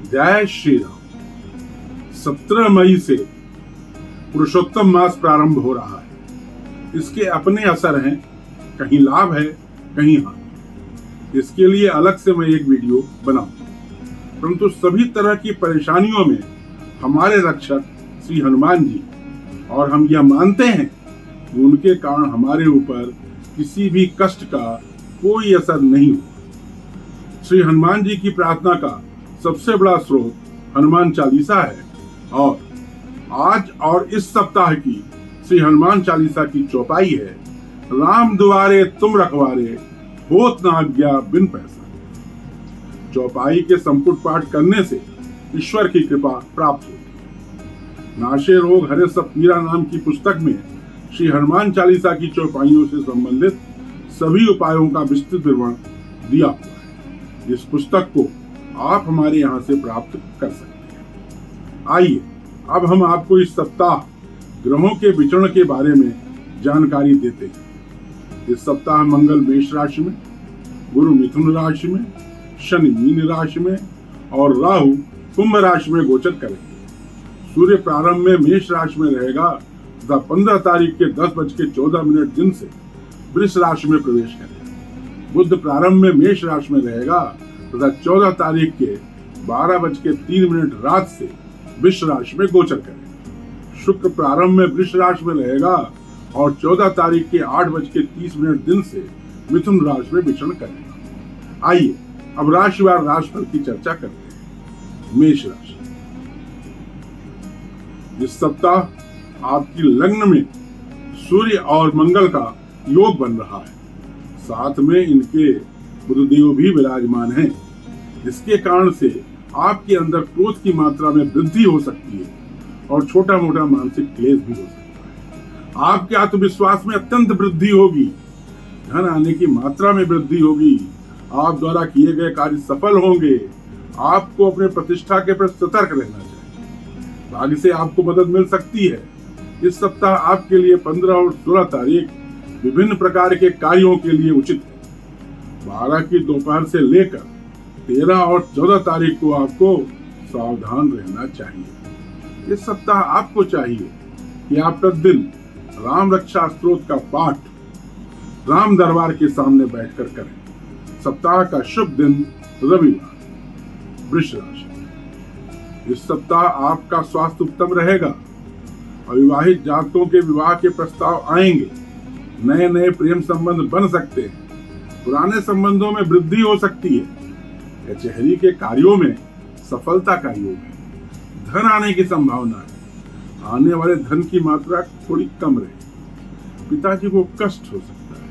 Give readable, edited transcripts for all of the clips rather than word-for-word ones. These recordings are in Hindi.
जय श्री राम। 17 मई से पुरुषोत्तम मास प्रारंभ हो रहा है। इसके अपने असर हैं, कहीं लाभ है कहीं हानि। इसके लिए अलग से मैं एक वीडियो बनाऊंगा, परंतु सभी तरह की परेशानियों में हमारे रक्षक श्री हनुमान जी, और हम यह मानते हैं कि उनके कारण हमारे ऊपर किसी भी कष्ट का कोई असर नहीं हुआ। श्री हनुमान जी की प्रार्थना का सबसे बड़ा स्रोत हनुमान चालीसा है, और आज और इस सप्ताह की श्री हनुमान चालीसा की चौपाई है, राम दुआरे तुम रखवारे, होत न आज्ञा बिन पैसा। चौपाई के संपुट पाठ करने से ईश्वर की कृपा प्राप्त होती है। नाशे रोग हरे सब पीरा नाम की पुस्तक में श्री हनुमान चालीसा की चौपाइयों से संबंधित सभी उपायों का विस्तृत विवरण दिया हुआ है। इस पुस्तक को आप हमारे यहाँ से प्राप्त कर सकते हैं। आइए अब हम आपको इस सप्ताह ग्रहों के विचरण के बारे में जानकारी देते हैं। इस सप्ताह मंगल मेष राशि में, गुरु मिथुन राशि में, शनि मीन राशि में और राहु कुंभ राशि में गोचर करेंगे। सूर्य प्रारंभ में मेष राशि में रहेगा तथा 15 तारीख के 10:14 दिन से वृष राशि में प्रवेश करेगा। बुध प्रारंभ में मेष राशि में रहेगा तथा 14 तारीख के 12:03 रात से वृष राशि में गोचर करेगा। शुक्र प्रारंभ में वृष राशि में रहेगा और 14 तारीख के 8:30 दिन से मिथुन राशि में विचरण करेगा। आइए अब राशिवार राशिफल की चर्चा करते हैं। मेष राशि, इस सप्ताह आपकी लग्न में सूर्य और मंगल का योग बन रहा है, साथ में इनके बुधदेव भी विराजमान हैं। इसके कारण से आपके अंदर क्रोध की मात्रा में वृद्धि हो सकती है और छोटा मोटा मानसिक क्लेश भी हो सकता है। आपके आत्मविश्वास में अत्यंत वृद्धि होगी, धन आने की मात्रा में वृद्धि होगी, आप द्वारा किए गए कार्य सफल होंगे। आपको अपने प्रतिष्ठा के प्रति सतर्क रहना चाहिए। भाग्य से आपको मदद मिल सकती है। इस सप्ताह आपके लिए 15 और 16 तारीख विभिन्न प्रकार के कार्यों के लिए उचित है। 12 की दोपहर से लेकर 13 और 14 तारीख को आपको सावधान रहना चाहिए। इस सप्ताह आपको चाहिए कि आप प्रतिदिन राम रक्षा स्तोत्र का पाठ राम दरबार के सामने बैठकर करें। सप्ताह का शुभ दिन रविवार। वृष राशि, इस सप्ताह आपका स्वास्थ्य उत्तम रहेगा। अविवाहित जातकों के विवाह के प्रस्ताव आएंगे। नए नए प्रेम संबंध बन सकते हैं। पुराने संबंधों में वृद्धि हो सकती है। कचहरी के कार्यों में सफलता का योग है। धन आने की संभावना है। आने वाले धन की मात्रा थोड़ी कम रहे। पिताजी को कष्ट हो सकता है।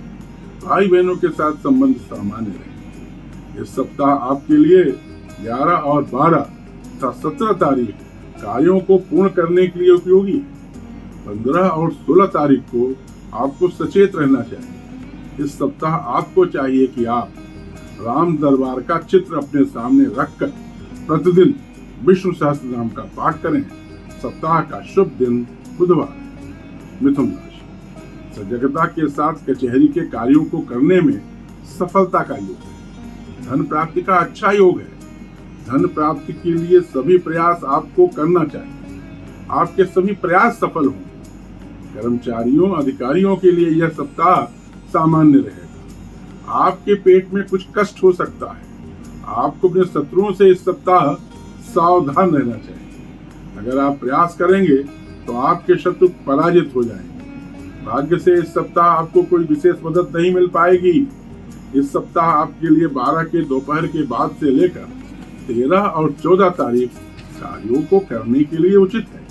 भाई बहनों के साथ संबंध सामान्य रहे। इस सप्ताह आपके लिए 11 और 12 तथा 17 तारीख कार्यों को पूर्ण करने के लिए उपयोगी। 15 और 16 तारीख को आपको सचेत रहना चाहिए। इस सप्ताह आपको चाहिए कि आप राम दरबार का चित्र अपने सामने रखकर प्रतिदिन विष्णु सहस्त्रनाम का पाठ करें। सप्ताह का शुभ दिन बुधवार। मिथुन राशि, सजगता के साथ कचहरी के कार्यों को करने में सफलता का योग है। धन प्राप्ति का अच्छा योग है। धन प्राप्ति के लिए सभी प्रयास आपको करना चाहिए। आपके सभी प्रयास सफल होंगे। कर्मचारियों अधिकारियों के लिए यह सप्ताह सामान्य रहेगा। आपके पेट में कुछ कष्ट हो सकता है। आपको अपने शत्रुओं से इस सप्ताह सावधान रहना चाहिए। अगर आप प्रयास करेंगे तो आपके शत्रु पराजित हो जाएंगे। भाग्य से इस सप्ताह आपको कोई विशेष मदद नहीं मिल पाएगी। इस सप्ताह आपके लिए 12 के दोपहर के बाद से लेकर 13 और 14 तारीख कार्यों को करने के लिए उचित है।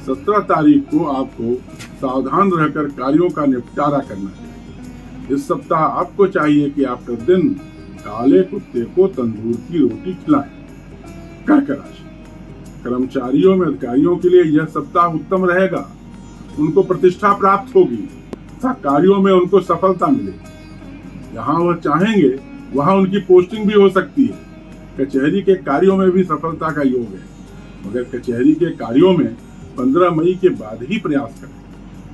17 तारीख को आपको सावधान रहकर कार्यों का निपटारा करना चाहिए। इस सप्ताह आपको चाहिए कि आप प्रतिदिन काले कुत्ते को तंदूर की रोटी खिलाएं। कर्क राशि, कर्मचारियों में अधिकारियों के लिए यह सप्ताह उत्तम रहेगा। उनको प्रतिष्ठा प्राप्त होगी तथा कार्यों में उनको सफलता मिलेगी। जहां वह चाहेंगे वहां उनकी पोस्टिंग भी हो सकती है। कचहरी के कार्यों में भी सफलता का योग है, मगर कचहरी के कार्यों में 15 मई के बाद ही प्रयास करें।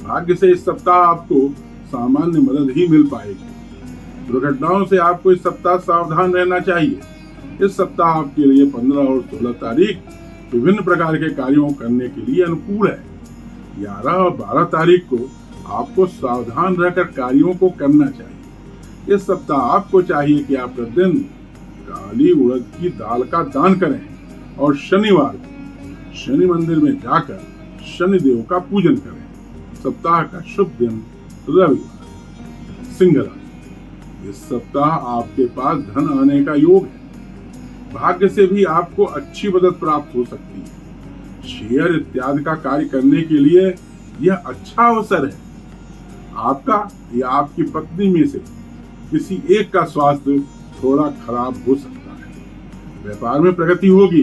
भाग्य से इस सप्ताह आपको सामान्य मदद ही मिल पाएगी। दुर्घटनाओं से आपको इस सप्ताह सावधान रहना चाहिए। इस सप्ताह आपके लिए 15 और 16 तारीख विभिन्न प्रकार के कार्यों करने के लिए अनुकूल है। 11 और 12 तारीख को आपको सावधान रहकर कार्यों को करना चाहिए। इस सप्ताह आपको चाहिए कि आप प्रतिदिन काली उड़द की दाल का दान करें और शनिवार को शनि मंदिर में जाकर शनिदेव का पूजन करें। सप्ताह का शुभ दिन रविवार। सिंह राशि, इस सप्ताह आपके पास धन आने का योग है। भाग्य से भी आपको अच्छी मदद प्राप्त हो सकती है। शेयर इत्यादि का कार्य करने के लिए यह अच्छा अवसर है। आपका या आपकी पत्नी में से किसी एक का स्वास्थ्य थोड़ा खराब हो सकता है। व्यापार में प्रगति होगी,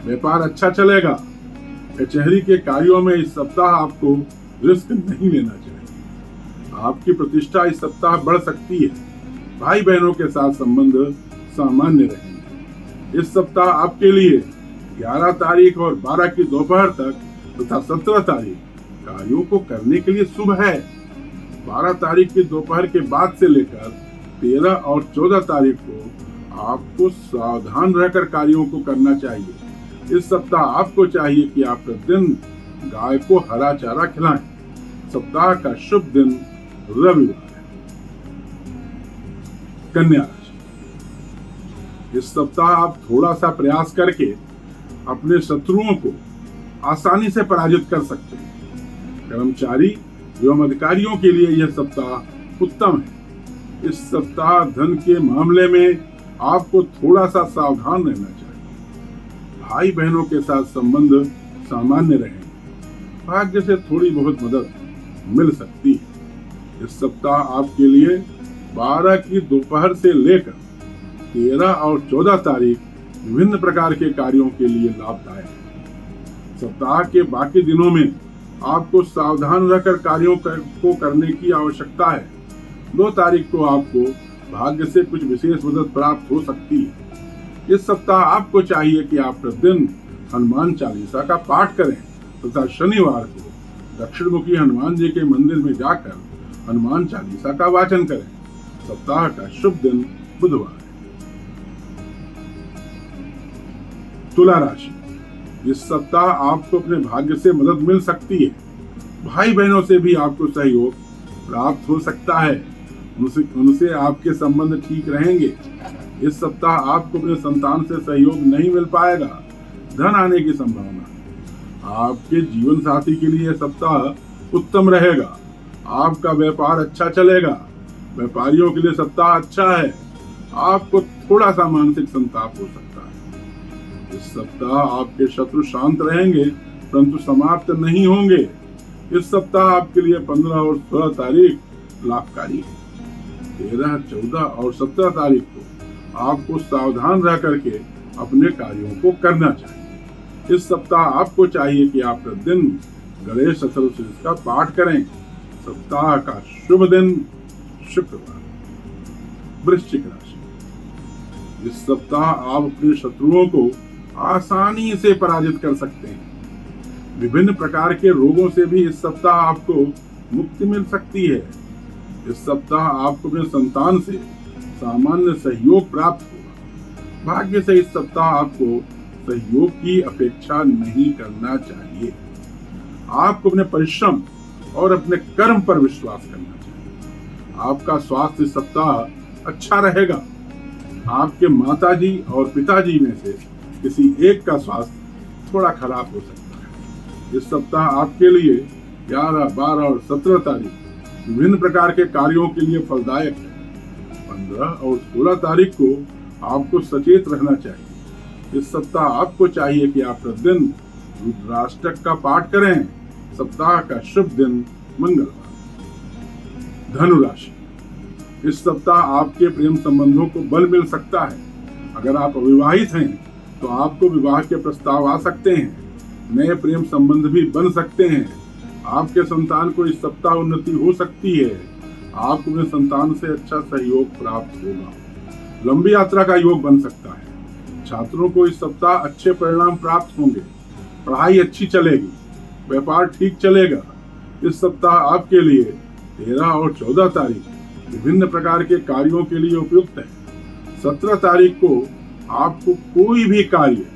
व्यापार अच्छा चलेगा। कचहरी के कार्यों में इस सप्ताह आपको रिस्क नहीं लेना चाहिए। आपकी प्रतिष्ठा इस सप्ताह बढ़ सकती है। भाई बहनों के साथ संबंध सामान्य रहेंगे। इस सप्ताह आपके लिए 11 तारीख और 12 की दोपहर तक तथा 17 तारीख कार्यों को करने के लिए शुभ है। 12 तारीख की दोपहर के बाद से लेकर 13 और 14 तारीख को आपको सावधान रहकर कार्यों को करना चाहिए। इस सप्ताह आपको चाहिए कि आप प्रतिदिन गाय को हरा चारा खिलाएं। सप्ताह का शुभ दिन रविवार है। कन्या राशि, इस सप्ताह आप थोड़ा सा प्रयास करके अपने शत्रुओं को आसानी से पराजित कर सकते हैं। कर्मचारी एवं अधिकारियों के लिए यह सप्ताह उत्तम है। इस सप्ताह धन के मामले में आपको थोड़ा सा सावधान रहना चाहिए। भाई बहनों के साथ संबंध सामान्य रहेंगे। भाग्य से थोड़ी बहुत मदद मिल सकती है। इस सप्ताह आपके लिए 12 की दोपहर से लेकर 13 और 14 तारीख विभिन्न प्रकार के कार्यों के लिए लाभदायक है। सप्ताह के बाकी दिनों में आपको सावधान रहकर कार्यों को करने की आवश्यकता है। 2 तारीख को आपको भाग्य से कुछ विशेष मदद प्राप्त हो सकती है। इस सप्ताह आपको चाहिए कि आप प्रतिदिन हनुमान चालीसा का पाठ करें तथा शनिवार को दक्षिण मुखी हनुमान जी के मंदिर में जाकर हनुमान चालीसा का वाचन करें। सप्ताह का शुभ दिन बुधवार है। तुला राशि, इस सप्ताह आपको अपने भाग्य से मदद मिल सकती है। भाई बहनों से भी आपको सहयोग प्राप्त हो सकता है। उनसे आपके संबंध ठीक रहेंगे। इस सप्ताह आपको अपने संतान से सहयोग नहीं मिल पाएगा। धन आने की संभावना। आपके जीवन साथी के लिए सप्ताह उत्तम रहेगा। आपका व्यापार अच्छा चलेगा। व्यापारियों के लिए सप्ताह अच्छा है। आपको थोड़ा सा मानसिक संताप हो सकता है। इस सप्ताह आपके शत्रु शांत रहेंगे परंतु समाप्त नहीं होंगे। इस सप्ताह आपके लिए 15 और 16 तारीख लाभकारी है। 13, 14 और 17 तारीख को आपको सावधान रह करके अपने कार्यों को करना चाहिए। इस सप्ताह आपको चाहिए कि आप प्रतिदिन गणेश चतुर्थी का पाठ करें। सप्ताह का शुभ दिन शुक्रवार। वृश्चिक राशि, इस सप्ताह आप अपने शत्रुओं को आसानी से पराजित कर सकते हैं। विभिन्न प्रकार के रोगों से भी इस सप्ताह आपको मुक्ति मिल सकती है। इस सप्ताह आपको अपने संतान से सामान्य सहयोग प्राप्त होगा। भाग्य से इस सप्ताह आपको सहयोग की अपेक्षा नहीं करना चाहिए। आपको अपने परिश्रम और अपने कर्म पर विश्वास करना चाहिए। आपका स्वास्थ्य इस सप्ताह अच्छा रहेगा। आपके माताजी और पिताजी में से किसी एक का स्वास्थ्य थोड़ा खराब हो सकता है। इस सप्ताह आपके लिए 11, 12 और 17 तारीख विभिन्न प्रकार के कार्यों के लिए फलदायक है। 15 और 16 तारीख को आपको सचेत रहना चाहिए। इस सप्ताह आपको चाहिए कि आप प्रतिदिन रुद्राष्टक का पाठ करें। सप्ताह का शुभ दिन मंगलवार। धनु राशि, इस सप्ताह आपके प्रेम संबंधों को बल मिल सकता है। अगर आप अविवाहित हैं तो आपको विवाह के प्रस्ताव आ सकते हैं। नए प्रेम संबंध भी बन सकते हैं। आपके संतान को इस सप्ताह उन्नति हो सकती है। आपको अपने संतान से अच्छा सहयोग प्राप्त होगा। लंबी यात्रा का योग बन सकता है। छात्रों को इस सप्ताह अच्छे परिणाम प्राप्त होंगे। पढ़ाई अच्छी चलेगी। व्यापार ठीक चलेगा। इस सप्ताह आपके लिए 13 और 14 तारीख विभिन्न प्रकार के कार्यों के लिए उपयुक्त है। 17 तारीख को आपको कोई भी कार्य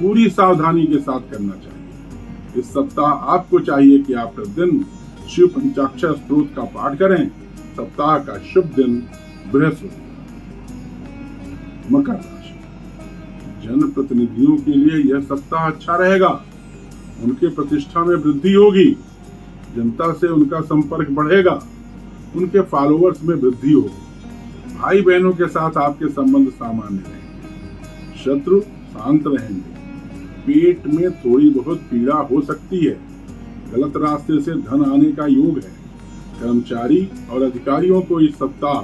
पूरी सावधानी के साथ करना चाहिए। इस सप्ताह आपको चाहिए कि आप प्रतिदिन शिव पंचाक्षर स्तोत्र का पाठ करें। सप्ताह का शुभ दिन बृहस्पति। मकर राशि, जनप्रतिनिधियों के लिए यह सप्ताह अच्छा रहेगा। उनके प्रतिष्ठा में वृद्धि होगी। जनता से उनका संपर्क बढ़ेगा। उनके फॉलोअर्स में वृद्धि होगी। भाई बहनों के साथ आपके संबंध सामान्य रहेंगे। शत्रु शांत रहेंगे। पेट में थोड़ी बहुत पीड़ा हो सकती है। गलत रास्ते से धन आने का योग है। कर्मचारी और अधिकारियों को इस सप्ताह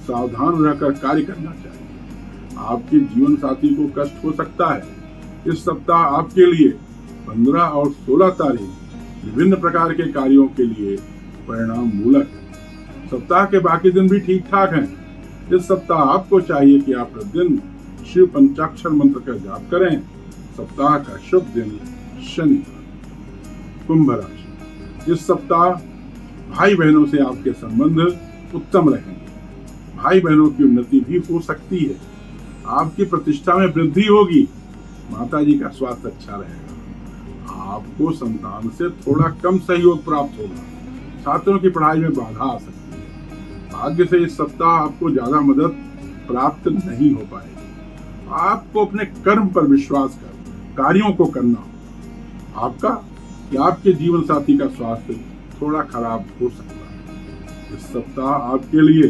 सावधान रहकर कार्य करना चाहिए। आपके जीवन साथी को कष्ट हो सकता है। इस सप्ताह आपके लिए 15 और 16 तारीख विभिन्न प्रकार के कार्यों के लिए परिणाम मूलक है। सप्ताह के बाकी दिन भी ठीक ठाक हैं। इस सप्ताह आपको चाहिए कि आप प्रतिदिन शिव पंचाक्षर मंत्र का जाप करें। सप्ताह का शुभ दिन शनिवार। कुंभ राशि, इस सप्ताह भाई बहनों से आपके संबंध उत्तम रहेंगे। भाई बहनों की उन्नति भी हो सकती है। आपकी प्रतिष्ठा में वृद्धि होगी। माता जी का स्वास्थ्य अच्छा रहेगा। आपको संतान से थोड़ा कम सहयोग प्राप्त होगा। छात्रों की पढ़ाई में बाधा आ सकती है। भाग्य से इस सप्ताह आपको ज्यादा मदद प्राप्त नहीं हो पाएगी। आपको अपने कर्म पर विश्वास कर कार्यों को करना होगा। आपका या आपके जीवन साथी का स्वास्थ्य थोड़ा खराब हो सकता है। इस सप्ताह आपके लिए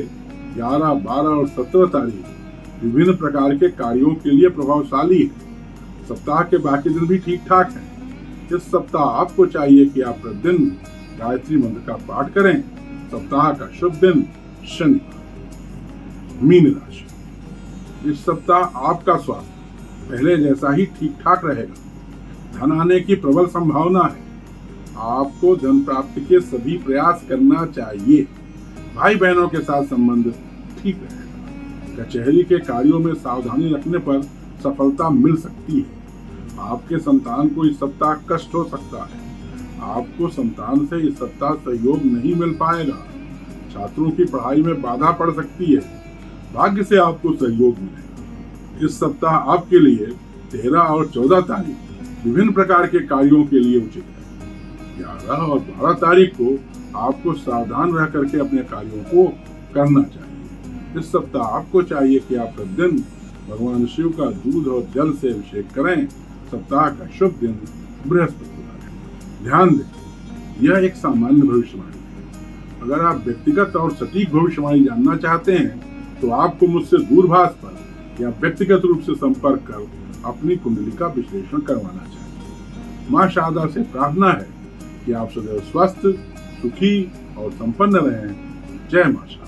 11, 12 और 17 तारीख विभिन्न प्रकार के कार्यों के लिए प्रभावशाली है। सप्ताह के बाकी दिन भी ठीक ठाक हैं। इस सप्ताह आपको चाहिए कि आप प्रतिदिन गायत्री मंत्र का पाठ करें। सप्ताह का शुभ दिन शनिवार। मीन राशि, इस सप्ताह आपका स्वास्थ्य पहले जैसा ही ठीक ठाक रहेगा। धन आने की प्रबल संभावना है। आपको धन प्राप्ति के सभी प्रयास करना चाहिए। भाई बहनों के साथ संबंध ठीक रहेगा। कचहरी के कार्यों में सावधानी रखने पर सफलता मिल सकती है। आपके संतान को इस सप्ताह कष्ट हो सकता है। आपको संतान से इस सप्ताह सहयोग नहीं मिल पाएगा। छात्रों की पढ़ाई में बाधा पड़ सकती है। भाग्य से आपको सहयोग मिलेगा। इस सप्ताह आपके लिए 13 और 14 तारीख विभिन्न प्रकार के कार्यों के लिए उचित है। 11 और 12 तारीख को आपको सावधान रह करके अपने कार्यों को करना चाहिए। इस सप्ताह आपको चाहिए कि आप प्रतिदिन भगवान शिव का दूध और जल से अभिषेक करें। सप्ताह का शुभ दिन बृहस्पतिवार है। ध्यान दें, यह एक सामान्य भविष्यवाणी है। अगर आप व्यक्तिगत और सटीक भविष्यवाणी जानना चाहते हैं तो आपको मुझसे दूरभाष पर या व्यक्तिगत रूप से संपर्क कर अपनी कुंडली का विश्लेषण करवाना चाहिए। मां शारदा से प्रार्थना है कि आप सदैव स्वस्थ, सुखी और संपन्न रहें। जय मां शारदा।